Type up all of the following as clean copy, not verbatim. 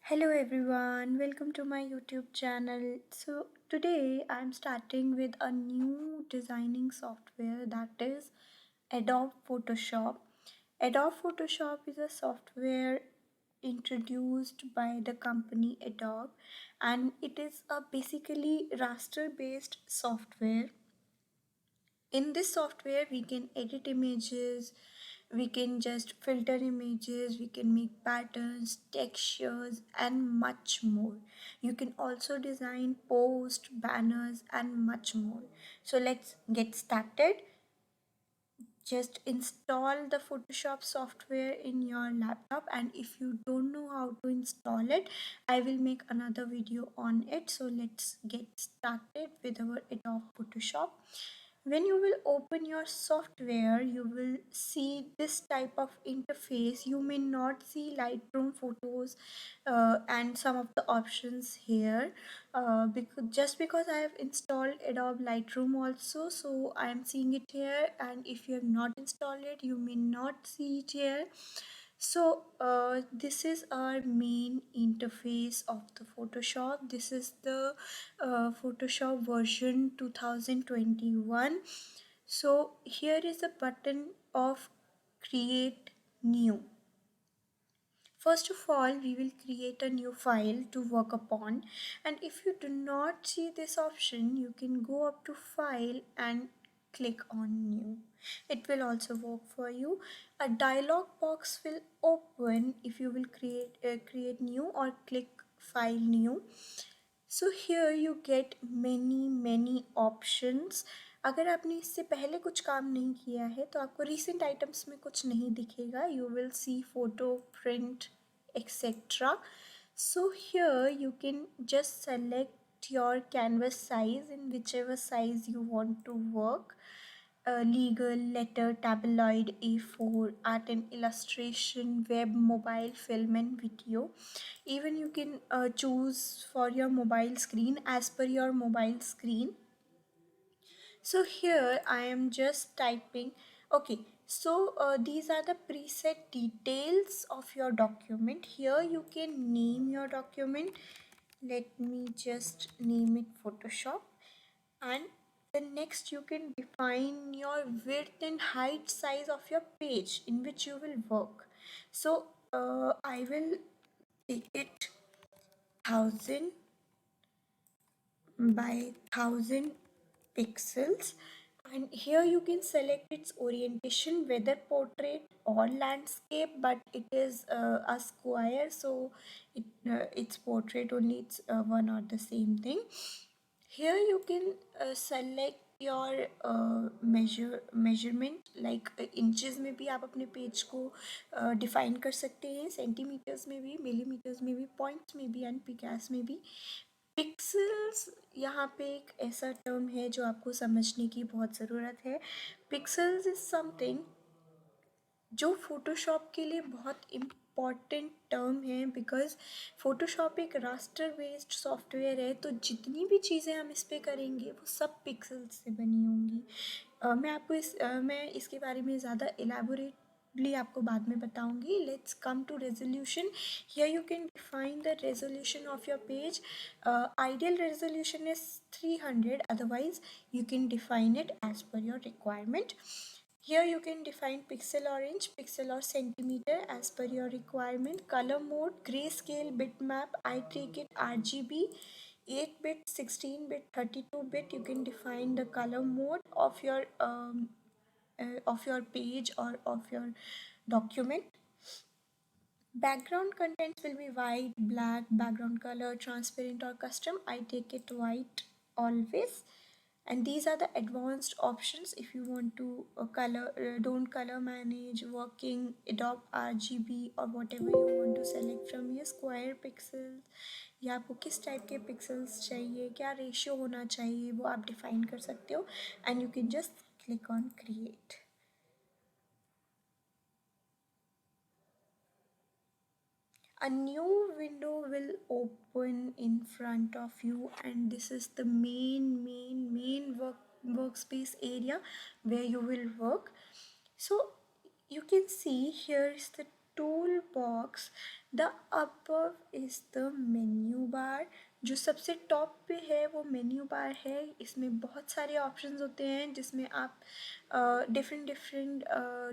Hello everyone, welcome to my YouTube channel. So today I'm starting with a new designing software, that is Adobe Photoshop. Adobe Photoshop is a software introduced by the company Adobe, and it is a basically raster based software. In this software we can edit images, we can just filter images, we can make patterns, textures and much more. You can also design post, banners and much more. So let's get started. Just install the Photoshop software in your laptop, and if you don't know how to install it, I will make another video on it. So let's get started with our Adobe Photoshop. When you will open your software, you will see this type of interface. You may not see Lightroom photos and some of the options here, because I have installed Adobe Lightroom also, so I am seeing it here, and if you have not installed it you may not see it here. So this is our main interface of the Photoshop. This is the Photoshop version 2021. So here is a button of create new. First of all, we will create a new file to work upon, and if you do not see this option, you can go up to file and click on new. It will also work for you. A dialog box will open if you will create new or click file new. So here you get many options. अगर आपने इससे पहले कुछ काम नहीं किया है तो आपको recent items में कुछ नहीं दिखेगा. You will see photo, print, etc. So here you can just select your canvas size in whichever size you want to work. Legal, letter, tabloid, A4, art and illustration, web, mobile, film and video. Even you can choose for your mobile screen as per your mobile screen. So here I am just typing. Okay, so these are the preset details of your document. Here you can name your document. Let me just name it Photoshop. And then next you can define your width and height size of your page in which you will work. So I will take it 1000 by 1000 pixels, and here you can select its orientation, whether portrait or landscape, but it is a square, so it's portrait only. It's one or the same thing. Here you can select your measurement, like inches में भी आप अपने page को define कर सकते हैं, centimetres में भी, मिलीमीटर्स में भी, पॉइंट्स में भी एंड पिकास में भी. पिक्सल्स यहाँ पे एक ऐसा टर्म है जो आपको समझने की बहुत ज़रूरत है. पिक्सल्स इज समथिंग जो फोटोशॉप के लिए बहुत इम्पॉर्टेंट टर्म है, बिकॉज फोटोशॉप एक रास्टर बेस्ड सॉफ्टवेयर है, तो जितनी भी चीज़ें हम इस पर करेंगे वो सब पिक्सल्स से बनी होंगी. मैं इसके बारे में ज़्यादा एलैबोरेटली आपको बाद में बताऊंगी. Let's come to resolution. Here you can define the resolution of your page. Ideal resolution is 300, otherwise you can define it as per your requirement. Here you can define pixel or inch, pixel or centimeter as per your requirement. Color mode, grayscale, bitmap, I take it RGB, 8-bit, 16-bit, 32-bit. You can define the color mode of your page or of your document. Background contents will be white, black, background color, transparent or custom. I take it white always. And these are the advanced options if you want to don't color manage, working, adopt RGB or whatever you want to select from here. Square pixels, या आपको किस type के pixels चाहिए, क्या ratio होना चाहिए, वो आप डिफाइन कर सकते हो. And you can just click on create. A new window will open in front of you, and this is the main workspace area where you will work. So you can see here is the tool box, the upper is the menu bar. जो सबसे top पे है वो menu bar है। इसमें बहुत सारे options होते हैं जिसमें आप डिफरेंट डिफरेंट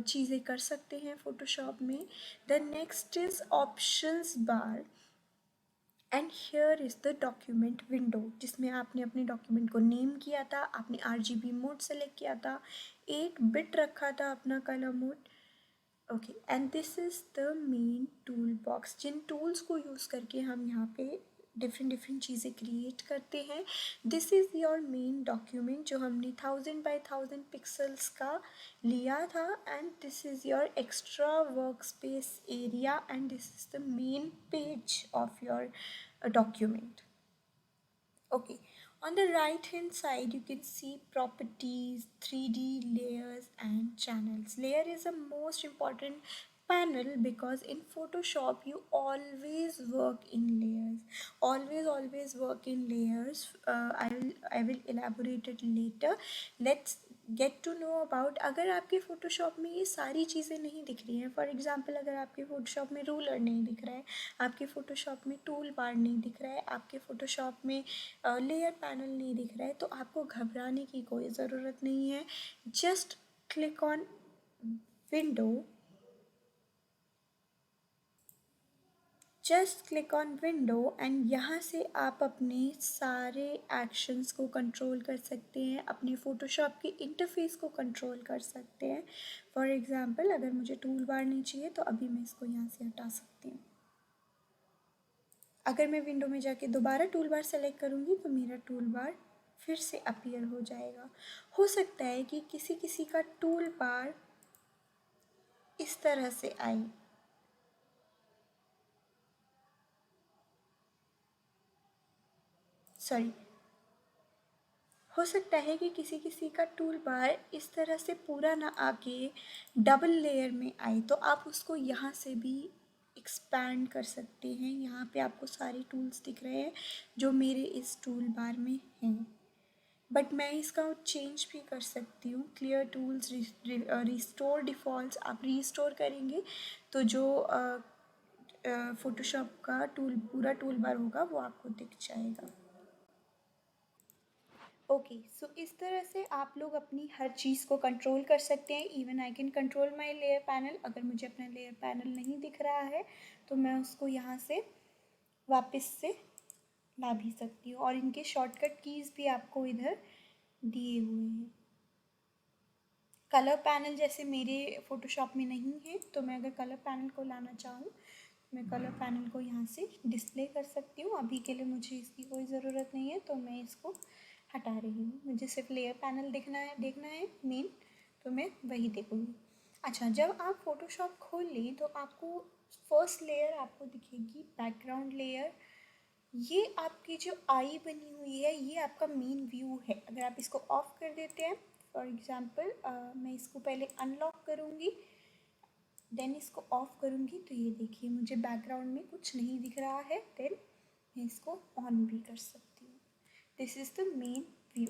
चीज़ें कर सकते हैं फ़ोटोशॉप में। The next is options bar and here is the document window, जिसमें आपने अपने डॉक्यूमेंट को नेम किया था, आपने RGB मोड सेलेक्ट किया था, 8 बिट रखा था अपना colour mode. Okay, and this is the main tool box, जिन टूल्स को यूज़ करके हम यहाँ पे डिफरेंट डिफरेंट चीज़ें क्रिएट करते हैं। This is your main document जो हमने 1000 by 1000 पिक्सल्स का लिया था, and this is your extra work space area, and this is the main page of your document. Okay, on the right hand side you can see properties, 3D layers and channels. Layer is the most important panel because in Photoshop you always work in layers. Always work in layers. I will elaborate it later. Let's get to know about, अगर आपके Photoshop में ये सारी चीज़ें नहीं दिख रही हैं, फॉर एग्ज़ाम्पल अगर आपके फ़ोटोशॉप में रूलर नहीं दिख रहा है, आपके फ़ोटोशॉप में टूल बार नहीं दिख रहा है, आपके फ़ोटोशॉप में लेयर पैनल नहीं दिख रहा है, तो आपको घबराने की कोई ज़रूरत नहीं है। Just click on window, just click on window and यहाँ से आप अपने सारे एक्शंस को कंट्रोल कर सकते हैं, अपने फ़ोटोशॉप के इंटरफेस को कंट्रोल कर सकते हैं। फॉर एग्ज़ाम्पल अगर मुझे टूल बार नहीं चाहिए तो अभी मैं इसको यहाँ से हटा सकती हूँ। अगर मैं विंडो में जाके दोबारा टूल बार सेलेक्ट करूँगी तो मेरा टूल बार फिर से अपीयर हो जाएगा। हो सकता है कि किसी किसी का टूल बार इस तरह से आए, सॉरी, हो सकता है कि किसी किसी का टूल बार इस तरह से पूरा ना आके डबल लेयर में आए, तो आप उसको यहाँ से भी एक्सपैंड कर सकते हैं। यहाँ पे आपको सारे टूल्स दिख रहे हैं जो मेरे इस टूल बार में हैं, बट मैं इसका चेंज भी कर सकती हूँ। क्लियर टूल्स, रिस्टोर डिफ़ॉल्ट्स, आप रिस्टोर करेंगे तो जो फ़ोटोशॉप का पूरा टूल बार होगा वो आपको दिख जाएगा। ओके, सो इस तरह से आप लोग अपनी हर चीज़ को कंट्रोल कर सकते हैं। Even I can control my layer panel. अगर मुझे अपना लेयर पैनल नहीं दिख रहा है तो मैं उसको यहाँ से वापस से ला भी सकती हूँ, और इनके शॉर्टकट कीज़ भी आपको इधर दिए हुए हैं। कलर पैनल जैसे मेरे फ़ोटोशॉप में नहीं है, तो मैं अगर कलर पैनल को लाना चाहूँ मैं कलर पैनल को यहाँ से डिस्प्ले कर सकती हूँ। अभी के लिए मुझे इसकी कोई ज़रूरत नहीं है तो मैं इसको हटा रही हूँ। मुझे सिर्फ लेयर पैनल देखना है मेन, तो मैं वही देखूँगी। अच्छा, जब आप फ़ोटोशॉप खोल लें तो आपको फर्स्ट लेयर आपको दिखेगी बैकग्राउंड लेयर। ये आपकी जो आई बनी हुई है ये आपका मेन व्यू है। अगर आप इसको ऑफ कर देते हैं, फॉर एग्ज़ाम्पल मैं इसको पहले अनलॉक करूँगी, देन इसको ऑफ करूँगी, तो ये देखिए मुझे बैकग्राउंड में कुछ नहीं दिख रहा है। देन मैं इसको ऑन भी कर सकती हूँ। This is the main view.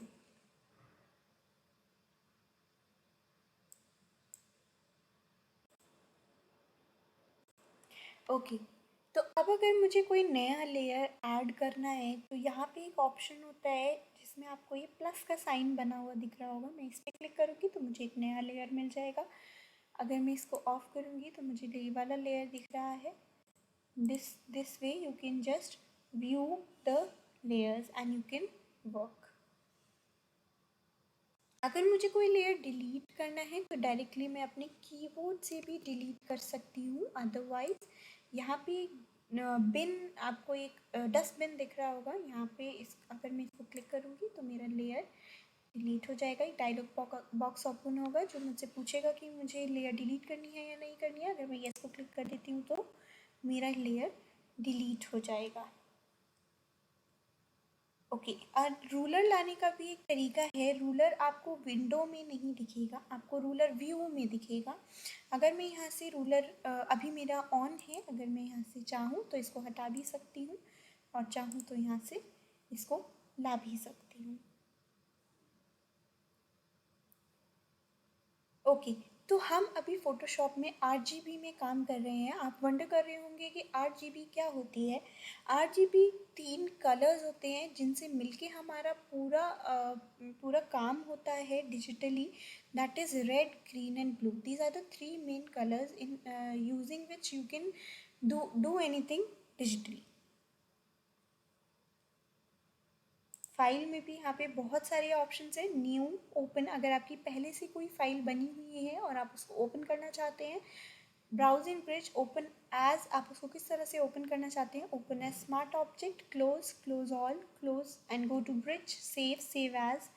Okay, तो अब अगर मुझे कोई नया लेयर ऐड करना है तो यहाँ पे एक ऑप्शन होता है जिसमें आपको ये प्लस का साइन बना हुआ दिख रहा होगा। मैं इस पर क्लिक करूँगी तो मुझे एक नया लेयर मिल जाएगा। अगर मैं इसको ऑफ करूँगी तो मुझे ये वाला लेयर दिख रहा है। this way you can just view the layers and you can work. अगर मुझे कोई लेयर डिलीट करना है तो डायरेक्टली मैं अपने कीबोर्ड से भी डिलीट कर सकती हूँ। अदरवाइज यहाँ पे बिन, आपको एक डस्टबिन दिख रहा होगा यहाँ पे, इस अगर मैं इसको क्लिक करूँगी तो मेरा लेयर डिलीट हो जाएगा। एक डायलॉग बॉक्स ओपन होगा जो मुझसे पूछेगा कि मुझे लेयर डिलीट करनी है या नहीं करनी है। अगर मैं येस को क्लिक कर देती हूँ तो मेरा लेयर डिलीट हो जाएगा। ओके, और रूलर लाने का भी एक तरीका है। रूलर आपको विंडो में नहीं दिखेगा, आपको रूलर व्यू में दिखेगा। अगर मैं यहाँ से रूलर अभी मेरा ऑन है, अगर मैं यहाँ से चाहूँ तो इसको हटा भी सकती हूँ और चाहूँ तो यहाँ से इसको ला भी सकती हूँ। ओके, तो हम अभी फ़ोटोशॉप में आरजीबी में काम कर रहे हैं। आप वंडर कर रहे होंगे कि आरजीबी क्या होती है। आरजीबी 3 कलर्स होते हैं जिनसे मिलके हमारा पूरा काम होता है digitally. That is red, green and blue. These are the 3 main colours in using which you can do anything digitally. File में भी यहाँ पे बहुत सारे ऑप्शंस हैं। न्यू, ओपन, अगर आपकी पहले से कोई फाइल बनी हुई है और आप उसको ओपन करना चाहते हैं। ब्राउजिंग ब्रिज, ओपन एज, आप उसको किस तरह से ओपन करना चाहते हैं। Open as smart object, close, close all, close and go to Bridge, save, save as,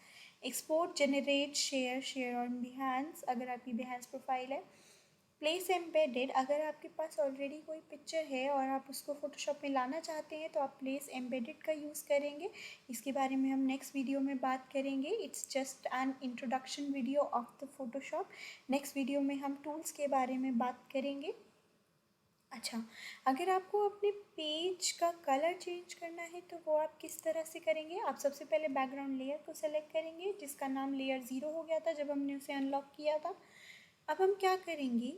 export, generate, share, share on Behance अगर आपकी बिहेंस प्रोफाइल है। प्लेस एम्बेडेड, अगर आपके पास ऑलरेडी कोई पिक्चर है और आप उसको फ़ोटोशॉप में लाना चाहते हैं तो आप प्लेस एम्बेडेड का यूज़ करेंगे। इसके बारे में हम नेक्स्ट वीडियो में बात करेंगे। It's just an introduction video of the Photoshop. Next video में हम टूल्स के बारे में बात करेंगे। अच्छा, अगर आपको अपने पेज का कलर चेंज करना है तो वो आप किस तरह से करेंगे। आप सबसे पहले बैकग्राउंड लेयर को सेलेक्ट करेंगे जिसका नाम लेयर 0 हो गया था जब हमने उसे अनलॉक किया था। अब हम क्या करेंगे,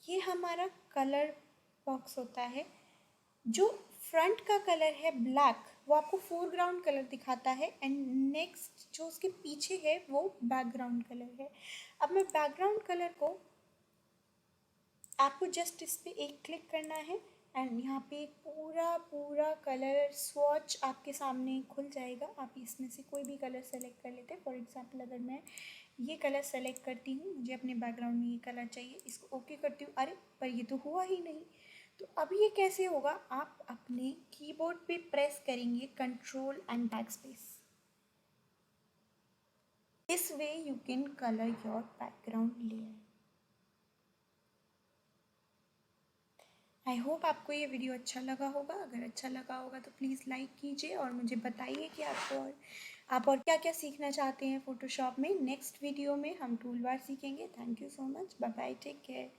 ये हमारा कलर बॉक्स होता है। जो फ्रंट का कलर है ब्लैक, वो आपको फोरग्राउंड कलर दिखाता है एंड नेक्स्ट जो उसके पीछे है वो बैकग्राउंड कलर है। अब मैं बैकग्राउंड कलर को, आपको जस्ट इस पर एक क्लिक करना है एंड यहाँ पे पूरा कलर स्वॉच आपके सामने खुल जाएगा। आप इसमें से कोई भी कलर सेलेक्ट कर लेते हैं। फॉर एग्जांपल अगर मैं ये कलर सेलेक्ट करती हूँ, मुझे अपने बैकग्राउंड में ये कलर चाहिए, इसको ओके करती हूँ। अरे पर ये तो हुआ ही नहीं। तो अब ये कैसे होगा, आप अपने कीबोर्ड पे प्रेस करेंगे control and back space. This way you can colour your background layer. I hope आपको ये वीडियो अच्छा लगा होगा। अगर अच्छा लगा होगा तो प्लीज़ लाइक कीजिए और मुझे बताइए कि आप और क्या क्या सीखना चाहते हैं फ़ोटोशॉप में। नेक्स्ट वीडियो में हम टूल बार सीखेंगे। Thank you so much, bye bye, take care.